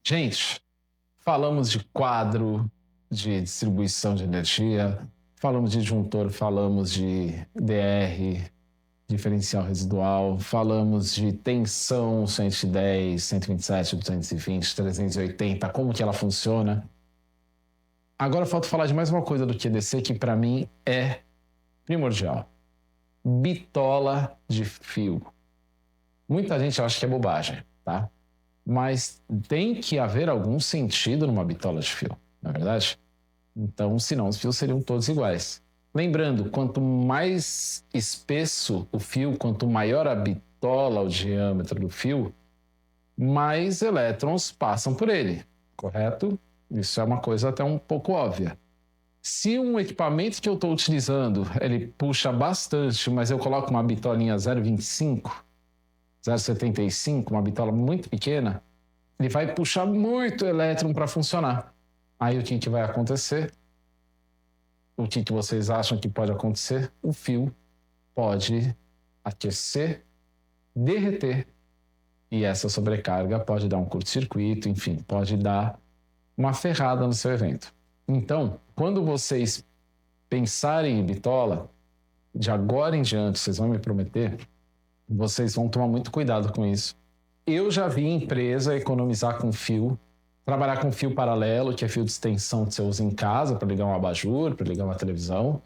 Gente, falamos de quadro, de distribuição de energia, falamos de disjuntor, falamos de DR, diferencial residual, falamos de tensão 110, 127, 220, 380, como que ela funciona. Agora falta falar de mais uma coisa do QDC que para mim é primordial. Bitola de fio. Muita gente acha que é bobagem, tá? Mas tem que haver algum sentido numa bitola de fio, não é verdade? Então, senão os fios seriam todos iguais. Lembrando, quanto mais espesso o fio, quanto maior a bitola, o diâmetro do fio, mais elétrons passam por ele, correto? Isso é uma coisa até um pouco óbvia. Se um equipamento que eu estou utilizando, ele puxa bastante, mas eu coloco uma bitolinha 0,25, 0,75, uma bitola muito pequena, ele vai puxar muito elétron para funcionar. Aí o que vai acontecer? O que vocês acham que pode acontecer? O fio pode aquecer, derreter, e essa sobrecarga pode dar um curto-circuito, enfim, pode dar uma ferrada no seu evento. Então, quando vocês pensarem em bitola, de agora em diante, vocês vão me prometer, vocês vão tomar muito cuidado com isso. Eu já vi empresa economizar com fio, trabalhar com fio paralelo, que é fio de extensão que você usa em casa para ligar um abajur, para ligar uma televisão.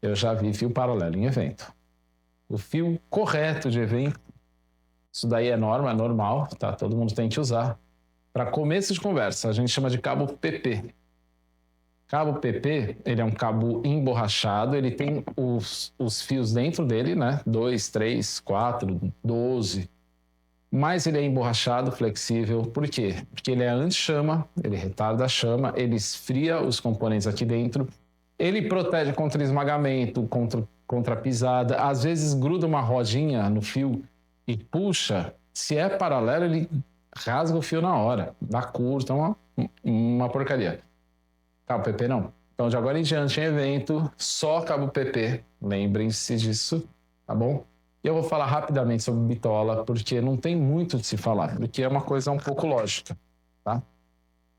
Eu já vi fio paralelo em evento. O fio correto de evento, isso daí é norma, é normal, tá? Todo mundo tem que usar. Para começo de conversa, a gente chama de cabo PP. Cabo PP, ele é um cabo emborrachado, ele tem os fios dentro dele, né? 2, 3, 4, 12. Mas ele é emborrachado, flexível. Por quê? Porque ele é anti-chama, ele retarda a chama, ele esfria os componentes aqui dentro, ele protege contra esmagamento, contra pisada. Às vezes gruda uma rodinha no fio e puxa. Se é paralelo, ele rasga o fio na hora, dá curto, é uma porcaria. Cabo PP não. Então, de agora em diante, em evento, só cabo PP. Lembrem-se disso, tá bom? E eu vou falar rapidamente sobre bitola, porque não tem muito de se falar, porque é uma coisa um pouco lógica, tá?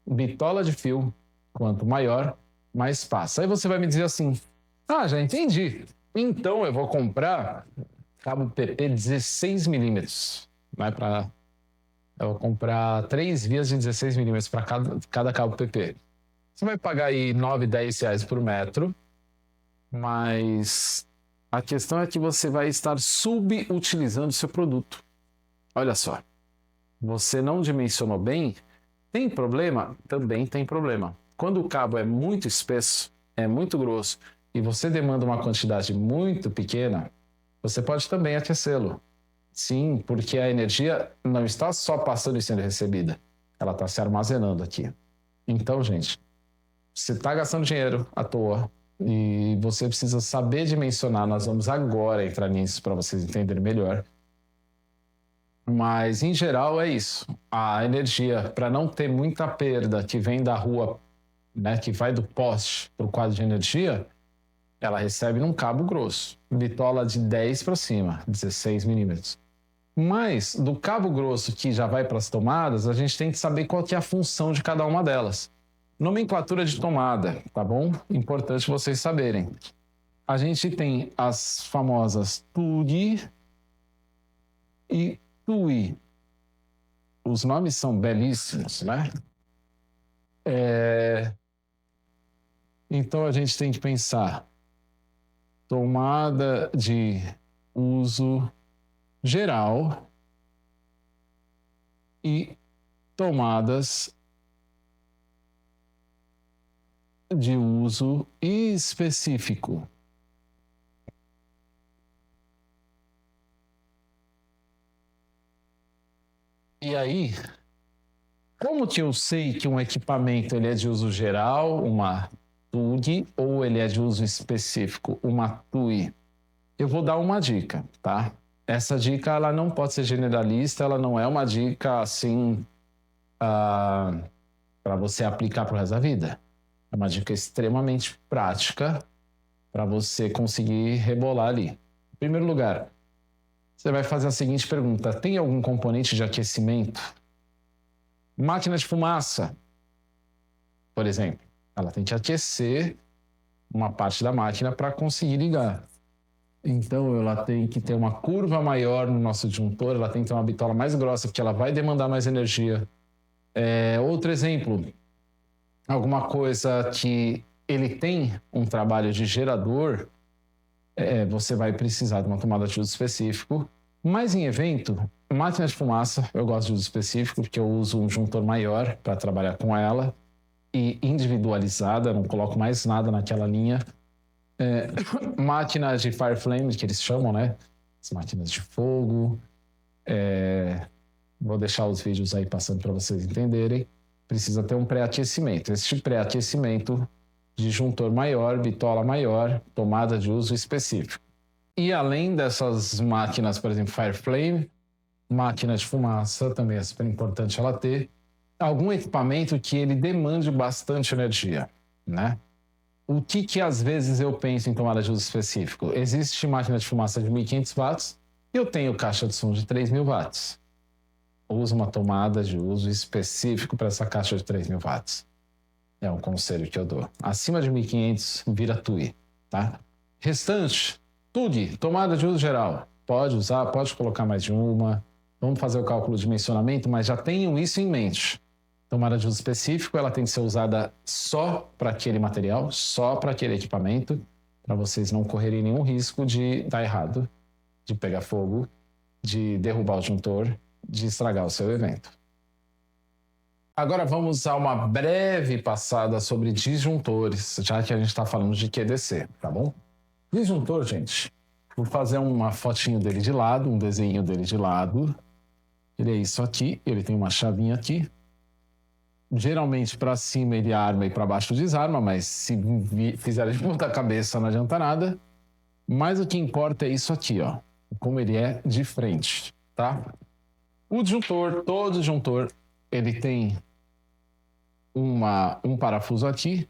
Bitola de fio, quanto maior, mais passa. Aí você vai me dizer assim, já entendi. Então eu vou comprar cabo PP 16 milímetros, né? Eu vou comprar 3 vias de 16 milímetros para cada cabo PP. Você vai pagar aí 9, 10 reais por metro, mas a questão é que você vai estar subutilizando o seu produto. Olha só, você não dimensionou bem? Tem problema? Também tem problema. Quando o cabo é muito espesso, é muito grosso, e você demanda uma quantidade muito pequena, você pode também aquecê-lo. Sim, porque a energia não está só passando e sendo recebida, ela está se armazenando aqui. Então, gente, você está gastando dinheiro à toa e você precisa saber dimensionar. Nós vamos agora entrar nisso para vocês entenderem melhor. Mas, em geral, é isso. A energia, para não ter muita perda que vem da rua, né, que vai do poste para o quadro de energia, ela recebe num cabo grosso. Bitola de 10 para cima, 16 milímetros. Mas, do cabo grosso que já vai para as tomadas, a gente tem que saber qual que é a função de cada uma delas. Nomenclatura de tomada, tá bom? Importante vocês saberem. A gente tem as famosas TUG e TUI. Os nomes são belíssimos, né? Então a gente tem que pensar tomada de uso geral e tomadas de uso específico. E aí, como que eu sei que um equipamento ele é de uso geral, uma TUG, ou ele é de uso específico, uma TUI? Eu vou dar uma dica, tá? Essa dica ela não pode ser generalista, ela não é uma dica assim para você aplicar para o resto da vida. É uma dica extremamente prática para você conseguir rebolar ali. Em primeiro lugar, você vai fazer a seguinte pergunta: tem algum componente de aquecimento? Máquina de fumaça, por exemplo, ela tem que aquecer uma parte da máquina para conseguir ligar. Então, ela tem que ter uma curva maior no nosso disjuntor, ela tem que ter uma bitola mais grossa, porque ela vai demandar mais energia. Outro exemplo, alguma coisa que ele tem um trabalho de gerador, você vai precisar de uma tomada de uso específico. Mas em evento, máquina de fumaça, eu gosto de uso específico, porque eu uso um disjuntor maior para trabalhar com ela, e individualizada, não coloco mais nada naquela linha. Máquinas de Fireflame, que eles chamam, né? As máquinas de fogo. Vou deixar os vídeos aí passando para vocês entenderem. Precisa ter um pré-aquecimento. Este pré-aquecimento, disjuntor maior, bitola maior, tomada de uso específico. E além dessas máquinas, por exemplo, Fireflame, máquina de fumaça, também é super importante ela ter algum equipamento que ele demande bastante energia, né? O que às vezes eu penso em tomada de uso específico? Existe máquina de fumaça de 1.500 watts e eu tenho caixa de som de 3.000 watts. Uso uma tomada de uso específico para essa caixa de 3.000 watts. É um conselho que eu dou. Acima de 1.500 vira TUI, tá? Restante, TUG, tomada de uso geral. Pode usar, pode colocar mais de uma. Vamos fazer o cálculo de dimensionamento, mas já tenham isso em mente. Tomada de uso específico, ela tem que ser usada só para aquele material, só para aquele equipamento, para vocês não correrem nenhum risco de dar errado, de pegar fogo, de derrubar o disjuntor, de estragar o seu evento. Agora vamos a uma breve passada sobre disjuntores, já que a gente está falando de QDC, tá bom? Disjuntor, gente, vou fazer uma fotinho dele de lado, um desenho dele de lado. Ele é isso aqui, ele tem uma chavinha aqui. Geralmente para cima ele arma e para baixo desarma, mas se fizer de ponta cabeça não adianta nada. Mas o que importa é isso aqui, ó, como ele é de frente, tá? O disjuntor, todo disjuntor, ele tem um parafuso aqui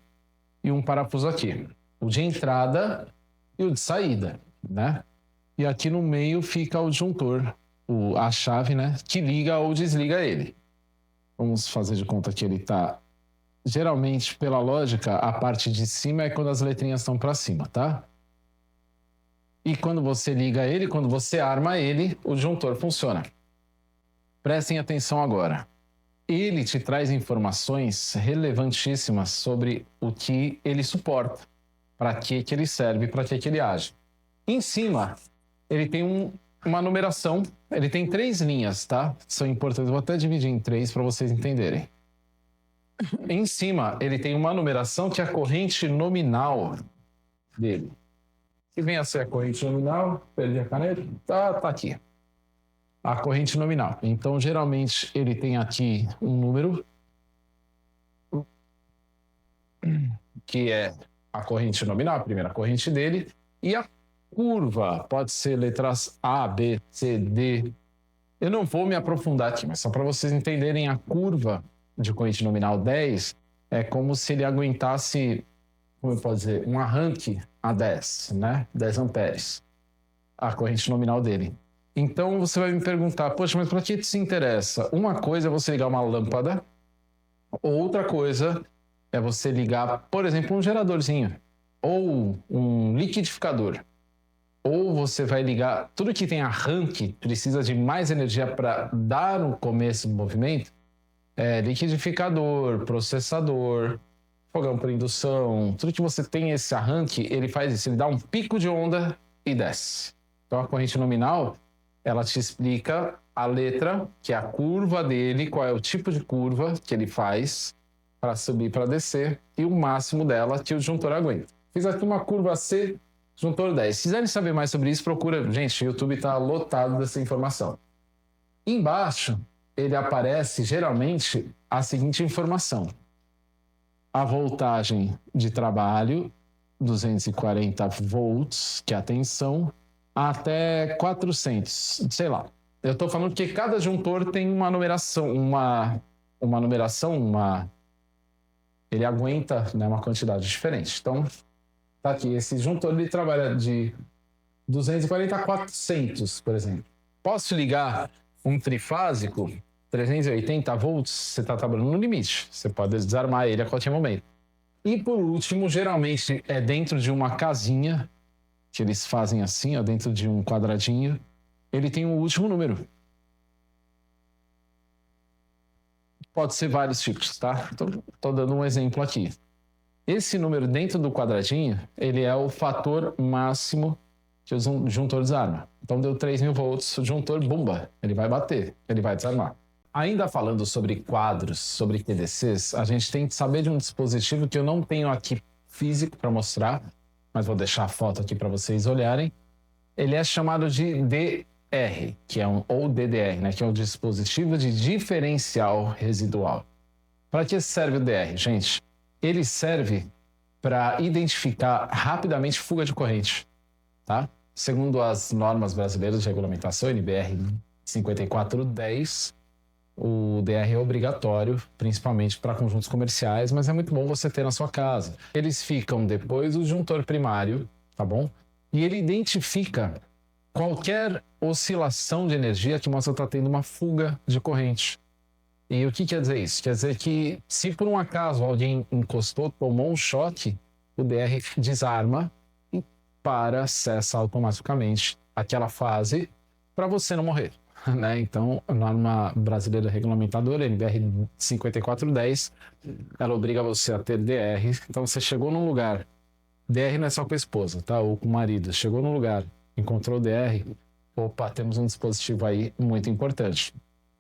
e um parafuso aqui. O de entrada e o de saída, né? E aqui no meio fica o disjuntor, a chave, né, que liga ou desliga ele. Vamos fazer de conta que ele está... Geralmente, pela lógica, a parte de cima é quando as letrinhas estão para cima, tá? E quando você liga ele, quando você arma ele, o disjuntor funciona. Prestem atenção agora. Ele te traz informações relevantíssimas sobre o que ele suporta, para que ele serve, para que ele age. Em cima, ele tem uma numeração, ele tem 3 linhas, tá? São importantes, vou até dividir em 3 para vocês entenderem. Em cima, ele tem uma numeração que é a corrente nominal dele. Que vem a ser a corrente nominal, perdi a caneta, tá aqui. A corrente nominal. Então, geralmente, ele tem aqui um número, que é a corrente nominal, a primeira corrente dele, e a curva pode ser letras A, B, C, D. Eu não vou me aprofundar aqui, mas só para vocês entenderem, a curva de corrente nominal 10 é como se ele aguentasse, como eu posso dizer, um arranque a 10, né? 10 amperes, a corrente nominal dele. Então você vai me perguntar, poxa, mas para que isso interessa? Uma coisa é você ligar uma lâmpada, outra coisa é você ligar, por exemplo, um geradorzinho, ou um liquidificador. Ou você vai ligar, tudo que tem arranque, precisa de mais energia para dar um começo do movimento, liquidificador, processador, fogão por indução, tudo que você tem esse arranque, ele faz isso, ele dá um pico de onda e desce. Então a corrente nominal, ela te explica a letra, que é a curva dele, qual é o tipo de curva que ele faz para subir e para descer, e o máximo dela que o disjuntor aguenta. Fiz aqui uma curva C, disjuntor 10. Se quiserem saber mais sobre isso, procura. Gente, o YouTube está lotado dessa informação. Embaixo, ele aparece geralmente a seguinte informação. A voltagem de trabalho, 240 volts, que é a tensão, até 400, sei lá. Eu estou falando que cada disjuntor tem uma numeração, ele aguenta, né, uma quantidade diferente. Então, tá aqui, esse disjuntor ele trabalha de 240 a 400, por exemplo. Posso ligar um trifásico 380 volts, você está trabalhando no limite. Você pode desarmar ele a qualquer momento. E por último, geralmente é dentro de uma casinha, que eles fazem assim, ó, dentro de um quadradinho, ele tem o último número. Pode ser vários tipos, tá? Tô dando um exemplo aqui. Esse número dentro do quadradinho, ele é o fator máximo que o juntor desarma. Então deu 3.000 volts, o juntor, bumba, ele vai bater, ele vai desarmar. Ainda falando sobre quadros, sobre QDCs, a gente tem que saber de um dispositivo que eu não tenho aqui físico para mostrar, mas vou deixar a foto aqui para vocês olharem. Ele é chamado de DR, que é ou DDR, né, que é um dispositivo de diferencial residual. Para que serve o DR, gente? Ele serve para identificar rapidamente fuga de corrente, tá? Segundo as normas brasileiras de regulamentação, NBR 5410, o DR é obrigatório, principalmente para conjuntos comerciais, mas é muito bom você ter na sua casa. Eles ficam depois do juntor primário, tá bom? E ele identifica qualquer oscilação de energia que mostra que está tendo uma fuga de corrente. E o que quer dizer isso? Quer dizer que se por um acaso alguém encostou, tomou um choque, o DR desarma e cessa automaticamente aquela fase para você não morrer. Né? Então, a norma brasileira regulamentadora, NBR 5410, ela obriga você a ter DR. Então, você chegou num lugar, DR não é só com a esposa, tá? Ou com o marido. Chegou num lugar, encontrou DR, opa, temos um dispositivo aí muito importante.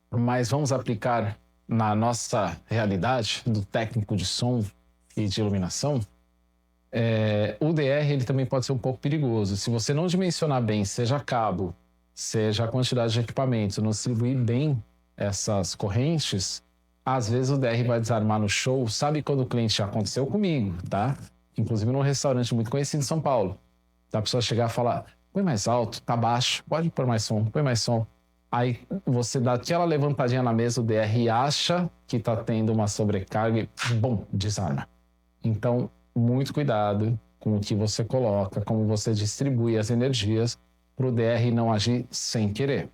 Mas vamos aplicar na nossa realidade do técnico de som e de iluminação. O DR ele também pode ser um pouco perigoso. Se você não dimensionar bem, seja cabo, seja a quantidade de equipamentos, não distribuir bem essas correntes, às vezes o DR vai desarmar no show. Sabe quando o cliente aconteceu comigo, tá? Inclusive num restaurante muito conhecido em São Paulo. A pessoa chegar e falar, põe mais alto, tá baixo, pode pôr mais som, põe mais som. Aí você dá aquela levantadinha na mesa, o DR acha que tá tendo uma sobrecarga e, bom, desarma. Então, muito cuidado com o que você coloca, como você distribui as energias, para o DR não agir sem querer.